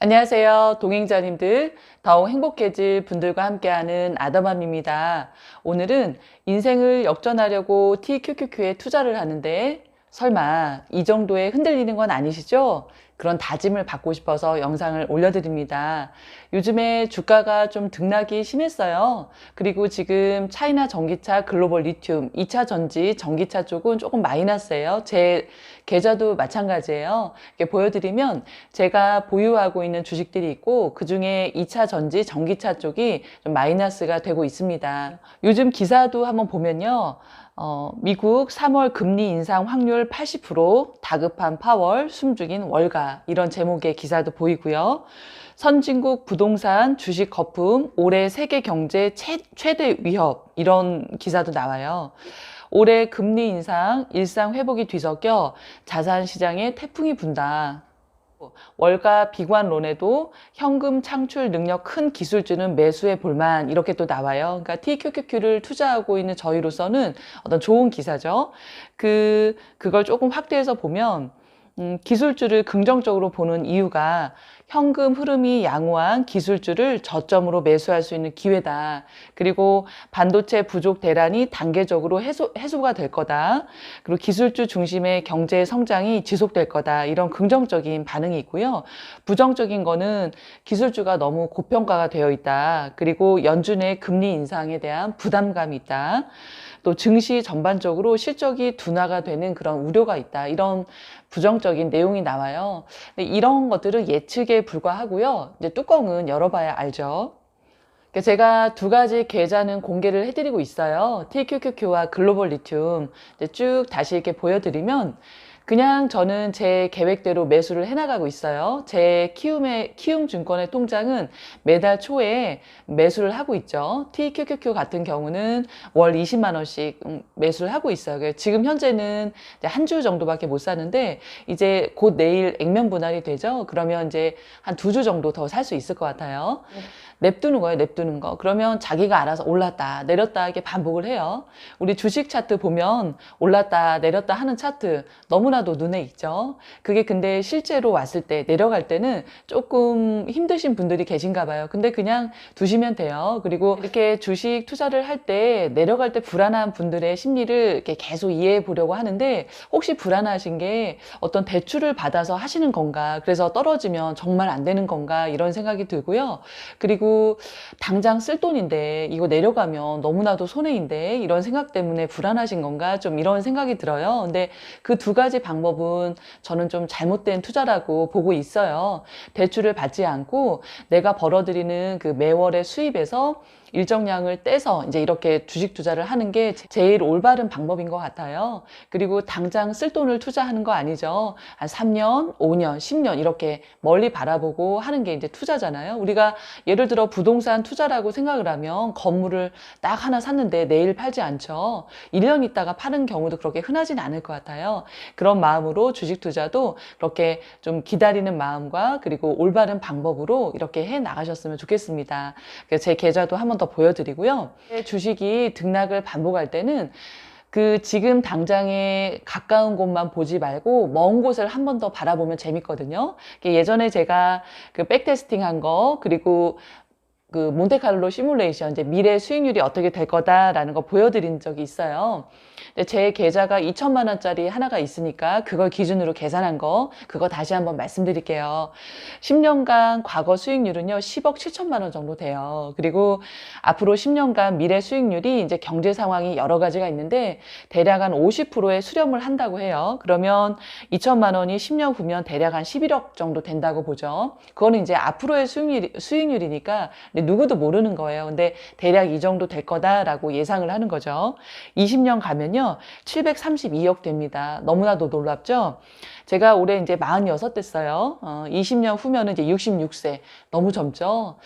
안녕하세요. 동행자님들, 더욱 행복해질 분들과 함께하는 아담함입니다. 오늘은 인생을 역전하려고 TQQQ에 투자를 하는데 설마 이 정도에 흔들리는 건 아니시죠? 그런 다짐을 받고 싶어서 영상을 올려드립니다. 요즘에 주가가 좀 등락이 심했어요. 그리고 지금 차이나 전기차, 글로벌 리튬, 2차 전지, 전기차 쪽은 조금 마이너스예요. 제 계좌도 마찬가지예요. 이렇게 보여드리면 제가 보유하고 있는 주식들이 있고 그중에 2차 전지, 전기차 쪽이 좀 마이너스가 되고 있습니다. 요즘 기사도 한번 보면요. 미국 3월 금리 인상 확률 80%, 다급한 파월, 숨죽인 월가 이런 제목의 기사도 보이고요. 선진국 부동산 주식 거품, 올해 세계 경제 최대 위협 이런 기사도 나와요. 올해 금리 인상, 일상 회복이 뒤섞여 자산 시장에 태풍이 분다. 월가 비관론에도 현금 창출 능력 큰 기술주는 매수해 볼만 이렇게 또 나와요. 그러니까 TQQQ를 투자하고 있는 저희로서는 어떤 좋은 기사죠. 그걸 조금 확대해서 보면 기술주를 긍정적으로 보는 이유가 현금 흐름이 양호한 기술주를 저점으로 매수할 수 있는 기회다. 그리고 반도체 부족 대란이 단계적으로 해소가 될 거다. 그리고 기술주 중심의 경제 성장이 지속될 거다. 이런 긍정적인 반응이 있고요. 부정적인 거는 기술주가 너무 고평가가 되어 있다. 그리고 연준의 금리 인상에 대한 부담감이 있다. 또 증시 전반적으로 실적이 둔화가 되는 그런 우려가 있다. 이런 부정적인 내용이 나와요. 근데 이런 것들은 예측에 불과하고요. 이제 뚜껑은 열어봐야 알죠. 제가 두 가지 계좌는 공개를 해드리고 있어요. TQQQ와 글로벌 리튬. 쭉 다시 이렇게 보여드리면 그냥 저는 제 계획대로 매수를 해나가고 있어요. 제 키움증권의 통장은 매달 초에 매수를 하고 있죠. TQQQ 같은 경우는 월 20만 원씩 매수를 하고 있어요. 지금 현재는 한 주 정도밖에 못 사는데 이제 곧 내일 액면 분할이 되죠. 그러면 이제 한 두 주 정도 더 살 수 있을 것 같아요. 냅두는 거예요, 냅두는 거. 그러면 자기가 알아서 올랐다, 내렸다 이렇게 반복을 해요. 우리 주식 차트 보면 올랐다, 내렸다 하는 차트 너무나도 눈에 있죠. 그게 근데 실제로 왔을 때, 내려갈 때는 조금 힘드신 분들이 계신가 봐요. 근데 그냥 두시면 돼요. 그리고 이렇게 주식 투자를 할 때 내려갈 때 불안한 분들의 심리를 이렇게 계속 이해해 보려고 하는데 혹시 불안하신 게 어떤 대출을 받아서 하시는 건가? 그래서 떨어지면 정말 안 되는 건가? 이런 생각이 들고요. 그리고 당장 쓸 돈인데 이거 내려가면 너무나도 손해인데 이런 생각 때문에 불안하신 건가 좀 이런 생각이 들어요. 근데 그 두 가지 방법은 저는 좀 잘못된 투자라고 보고 있어요. 대출을 받지 않고 내가 벌어들이는 그 매월의 수입에서 일정량을 떼서 이제 이렇게 주식 투자를 하는 게 제일 올바른 방법인 것 같아요. 그리고 당장 쓸 돈을 투자하는 거 아니죠. 한 3년, 5년, 10년 이렇게 멀리 바라보고 하는 게 이제 투자잖아요. 우리가 예를 들어 부동산 투자라고 생각을 하면 건물을 딱 하나 샀는데 내일 팔지 않죠. 1년 있다가 파는 경우도 그렇게 흔하진 않을 것 같아요. 그런 마음으로 주식 투자도 그렇게 좀 기다리는 마음과 그리고 올바른 방법으로 이렇게 해 나가셨으면 좋겠습니다. 제 계좌도 한 번 더 보여드리고요. 주식이 등락을 반복할 때는 지금 당장에 가까운 곳만 보지 말고 먼 곳을 한 번 더 바라보면 재밌거든요. 예전에 제가 백테스팅 한 거, 그리고 몬테칼로 시뮬레이션, 이제 미래 수익률이 어떻게 될 거다라는 거 보여드린 적이 있어요. 근데 제 계좌가 2천만 원짜리 하나가 있으니까 그걸 기준으로 계산한 거, 그거 다시 한번 말씀드릴게요. 10년간 과거 수익률은요, 10억 7천만 원 정도 돼요. 그리고 앞으로 10년간 미래 수익률이 이제 경제 상황이 여러 가지가 있는데 대략 한 50%의 수렴을 한다고 해요. 그러면 2천만 원이 10년 후면 대략 한 11억 정도 된다고 보죠. 그거는 이제 앞으로의 수익률이니까 누구도 모르는 거예요. 근데 대략 이 정도 될 거다라고 예상을 하는 거죠. 20년 가면요, 732억 됩니다. 너무나도 놀랍죠? 제가 올해 이제 46 됐어요. 20년 후면은 이제 66세. 너무 젊죠?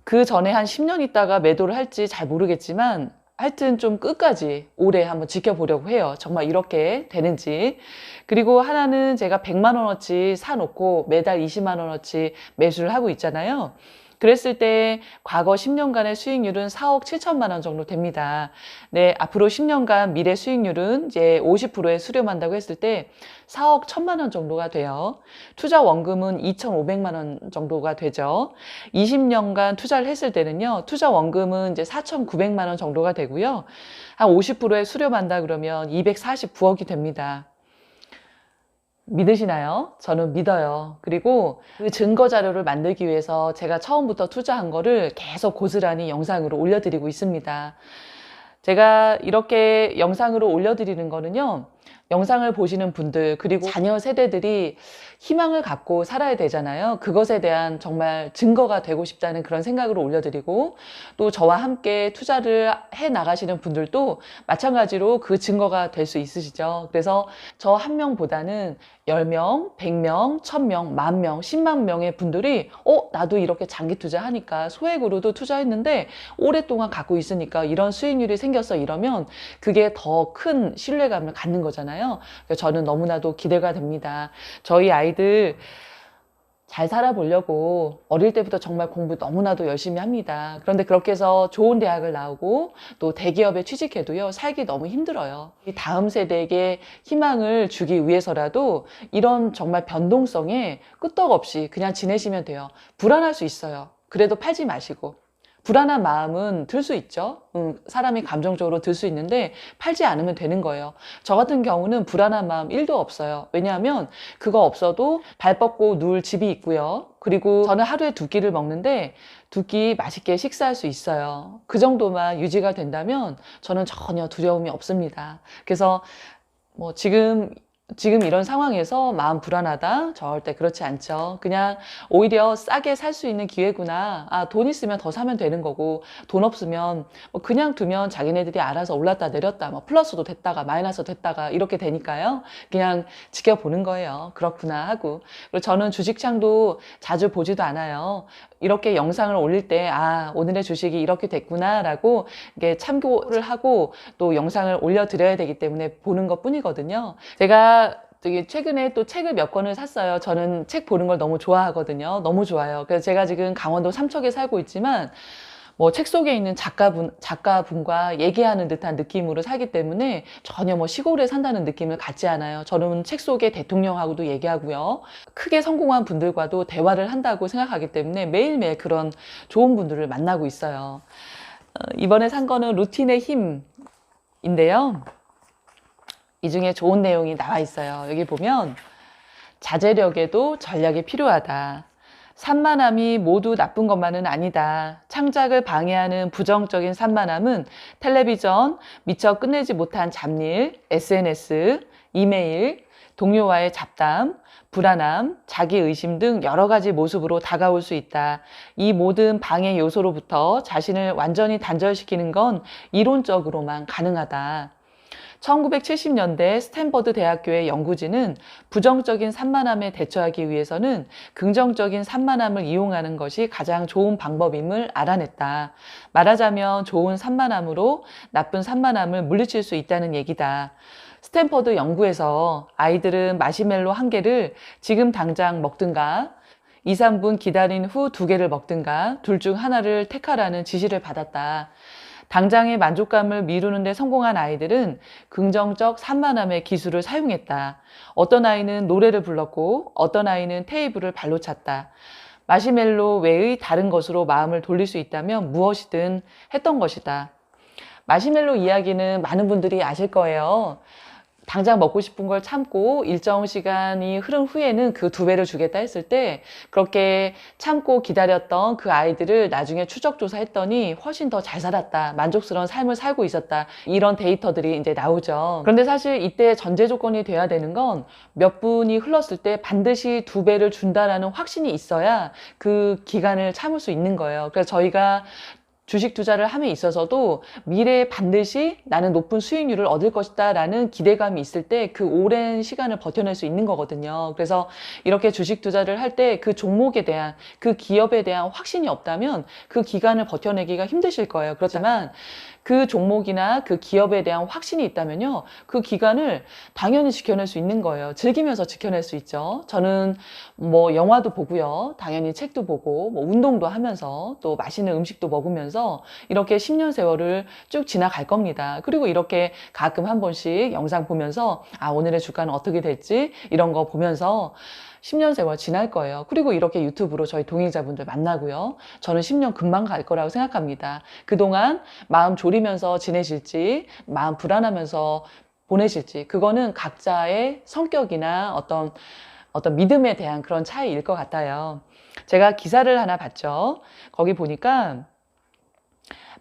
그 전에 한 10년 있다가 매도를 할지 잘 모르겠지만 하여튼 좀 끝까지 올해 한번 지켜보려고 해요. 정말 이렇게 되는지. 그리고 하나는 제가 100만 원어치 사놓고 매달 20만 원어치 매수를 하고 있잖아요. 그랬을 때 과거 10년간의 수익률은 4억 7천만 원 정도 됩니다. 네, 앞으로 10년간 미래 수익률은 이제 50%에 수렴한다고 했을 때 4억 1천만 원 정도가 돼요. 투자 원금은 2,500만 원 정도가 되죠. 20년간 투자를 했을 때는요, 투자 원금은 이제 4,900만 원 정도가 되고요. 한 50%에 수렴한다 그러면 249억이 됩니다. 믿으시나요? 저는 믿어요. 그리고 그 증거 자료를 만들기 위해서 제가 처음부터 투자한 거를 계속 고스란히 영상으로 올려드리고 있습니다. 제가 이렇게 영상으로 올려드리는 거는요, 영상을 보시는 분들, 그리고 자녀 세대들이 희망을 갖고 살아야 되잖아요. 그것에 대한 정말 증거가 되고 싶다는 그런 생각으로 올려드리고, 또 저와 함께 투자를 해 나가시는 분들도 마찬가지로 그 증거가 될 수 있으시죠. 그래서 저 한 명보다는 10명, 100명, 1000명, 10,000명, 10만 명의 분들이 나도 이렇게 장기 투자하니까 소액으로도 투자했는데 오랫동안 갖고 있으니까 이런 수익률이 생겼어, 이러면 그게 더 큰 신뢰감을 갖는 거잖아요. 그래서 저는 너무나도 기대가 됩니다. 저희 아이들 잘 살아보려고 어릴 때부터 정말 공부 너무나도 열심히 합니다. 그런데 그렇게 해서 좋은 대학을 나오고 또 대기업에 취직해도요, 살기 너무 힘들어요. 이 다음 세대에게 희망을 주기 위해서라도 이런 정말 변동성에 끄떡없이 그냥 지내시면 돼요. 불안할 수 있어요. 그래도 팔지 마시고. 불안한 마음은 들 수 있죠. 사람이 감정적으로 들 수 있는데 팔지 않으면 되는 거예요. 저 같은 경우는 불안한 마음 1도 없어요. 왜냐하면 그거 없어도 발 뻗고 누울 집이 있고요. 그리고 저는 하루에 2끼를 먹는데 2끼 맛있게 식사할 수 있어요. 그 정도만 유지가 된다면 저는 전혀 두려움이 없습니다. 그래서 뭐 지금 이런 상황에서 마음 불안하다? 절대 그렇지 않죠. 그냥 오히려 싸게 살 수 있는 기회구나. 돈 있으면 더 사면 되는 거고, 돈 없으면 뭐 그냥 두면 자기네들이 알아서 올랐다 내렸다, 뭐 플러스도 됐다가 마이너스 됐다가 이렇게 되니까요. 그냥 지켜보는 거예요. 그렇구나 하고. 그리고 저는 주식창도 자주 보지도 않아요. 이렇게 영상을 올릴 때, 오늘의 주식이 이렇게 됐구나라고 이게 참고를 하고 또 영상을 올려드려야 되기 때문에 보는 것 뿐이거든요. 제가 되게 최근에 또 책을 몇 권을 샀어요. 저는 책 보는 걸 너무 좋아하거든요. 너무 좋아요. 그래서 제가 지금 강원도 삼척에 살고 있지만 뭐 책 속에 있는 작가분과 얘기하는 듯한 느낌으로 살기 때문에 전혀 뭐 시골에 산다는 느낌을 갖지 않아요. 저는 책 속에 대통령하고도 얘기하고요. 크게 성공한 분들과도 대화를 한다고 생각하기 때문에 매일매일 그런 좋은 분들을 만나고 있어요. 이번에 산 거는 루틴의 힘인데요. 이 중에 좋은 내용이 나와 있어요. 여기 보면 자제력에도 전략이 필요하다. 산만함이 모두 나쁜 것만은 아니다. 창작을 방해하는 부정적인 산만함은 텔레비전, 미처 끝내지 못한 잡일, SNS, 이메일, 동료와의 잡담, 불안함, 자기의심 등 여러 가지 모습으로 다가올 수 있다. 이 모든 방해 요소로부터 자신을 완전히 단절시키는 건 이론적으로만 가능하다. 1970년대 스탠퍼드 대학교의 연구진은 부정적인 산만함에 대처하기 위해서는 긍정적인 산만함을 이용하는 것이 가장 좋은 방법임을 알아냈다. 말하자면 좋은 산만함으로 나쁜 산만함을 물리칠 수 있다는 얘기다. 스탠퍼드 연구에서 아이들은 마시멜로 1개를 지금 당장 먹든가 2, 3분 기다린 후 2개를 먹든가 둘 중 하나를 택하라는 지시를 받았다. 당장의 만족감을 미루는 데 성공한 아이들은 긍정적 산만함의 기술을 사용했다. 어떤 아이는 노래를 불렀고 어떤 아이는 테이블을 발로 찼다. 마시멜로 외의 다른 것으로 마음을 돌릴 수 있다면 무엇이든 했던 것이다. 마시멜로 이야기는 많은 분들이 아실 거예요. 당장 먹고 싶은 걸 참고 일정 시간이 흐른 후에는 그 2배를 주겠다 했을 때 그렇게 참고 기다렸던 그 아이들을 나중에 추적 조사했더니 훨씬 더 잘 살았다. 만족스러운 삶을 살고 있었다. 이런 데이터들이 이제 나오죠. 그런데 사실 이때 전제 조건이 돼야 되는 건 몇 분이 흘렀을 때 반드시 2배를 준다라는 확신이 있어야 그 기간을 참을 수 있는 거예요. 그래서 저희가 주식 투자를 함에 있어서도 미래에 반드시 나는 높은 수익률을 얻을 것이다 라는 기대감이 있을 때 그 오랜 시간을 버텨낼 수 있는 거거든요. 그래서 이렇게 주식 투자를 할 때 그 종목에 대한, 그 기업에 대한 확신이 없다면 그 기간을 버텨내기가 힘드실 거예요. 그렇지만 그 종목이나 그 기업에 대한 확신이 있다면요, 그 기간을 당연히 지켜낼 수 있는 거예요. 즐기면서 지켜낼 수 있죠. 저는 뭐 영화도 보고요, 당연히 책도 보고, 뭐 운동도 하면서 또 맛있는 음식도 먹으면서 이렇게 10년 세월을 쭉 지나갈 겁니다. 그리고 이렇게 가끔 한 번씩 영상 보면서 아, 오늘의 주가는 어떻게 될지 이런 거 보면서 10년 세월 지날 거예요. 그리고 이렇게 유튜브로 저희 동행자분들 만나고요. 저는 10년 금방 갈 거라고 생각합니다. 그동안 마음 졸이면서 지내실지, 마음 불안하면서 보내실지, 그거는 각자의 성격이나 어떤 믿음에 대한 그런 차이일 것 같아요. 제가 기사를 하나 봤죠. 거기 보니까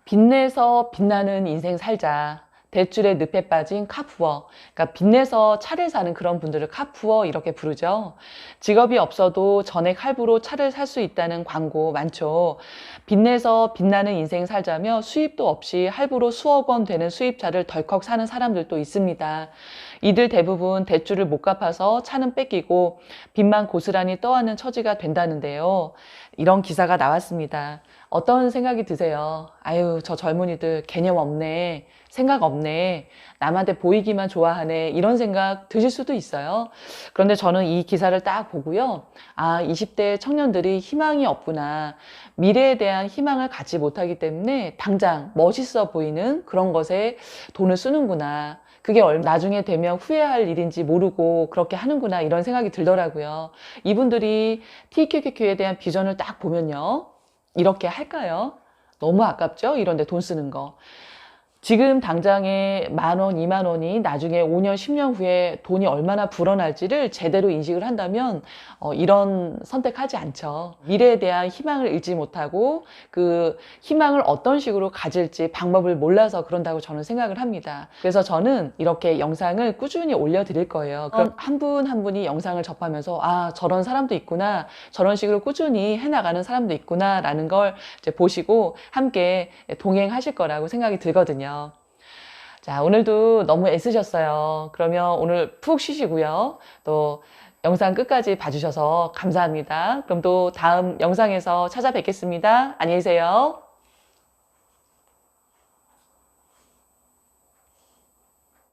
빚내서 빛나는 인생 살자. 대출에 늪에 빠진 카푸어. 그러니까 빚내서 차를 사는 그런 분들을 카푸어 이렇게 부르죠. 직업이 없어도 전액 할부로 차를 살 수 있다는 광고 많죠. 빚내서 빛나는 인생 살자며 수입도 없이 할부로 수억 원 되는 수입차를 덜컥 사는 사람들도 있습니다. 이들 대부분 대출을 못 갚아서 차는 뺏기고 빚만 고스란히 떠안는 처지가 된다는데요. 이런 기사가 나왔습니다. 어떤 생각이 드세요? 아유, 저 젊은이들 개념 없네. 생각 없네. 남한테 보이기만 좋아하네. 이런 생각 드실 수도 있어요. 그런데 저는 이 기사를 딱 보고요. 아, 20대 청년들이 희망이 없구나. 미래에 대한 희망을 갖지 못하기 때문에 당장 멋있어 보이는 그런 것에 돈을 쓰는구나. 그게 나중에 되면 후회할 일인지 모르고 그렇게 하는구나. 이런 생각이 들더라고요. 이분들이 TQQQ에 대한 비전을 딱 보면요. 이렇게 할까요? 너무 아깝죠? 이런 데 돈 쓰는 거. 지금 당장에 10,000원, 20,000원이 나중에 5년, 10년 후에 돈이 얼마나 불어날지를 제대로 인식을 한다면 이런 선택하지 않죠. 미래에 대한 희망을 잃지 못하고 그 희망을 어떤 식으로 가질지 방법을 몰라서 그런다고 저는 생각을 합니다. 그래서 저는 이렇게 영상을 꾸준히 올려드릴 거예요. 그럼 한 분 한 분이 영상을 접하면서 아, 저런 사람도 있구나. 저런 식으로 꾸준히 해나가는 사람도 있구나. 라는 걸 이제 보시고 함께 동행하실 거라고 생각이 들거든요. 자, 오늘도 너무 애쓰셨어요. 그러면 오늘 푹 쉬시고요. 또 영상 끝까지 봐주셔서 감사합니다. 그럼 또 다음 영상에서 찾아뵙겠습니다. 안녕히 계세요.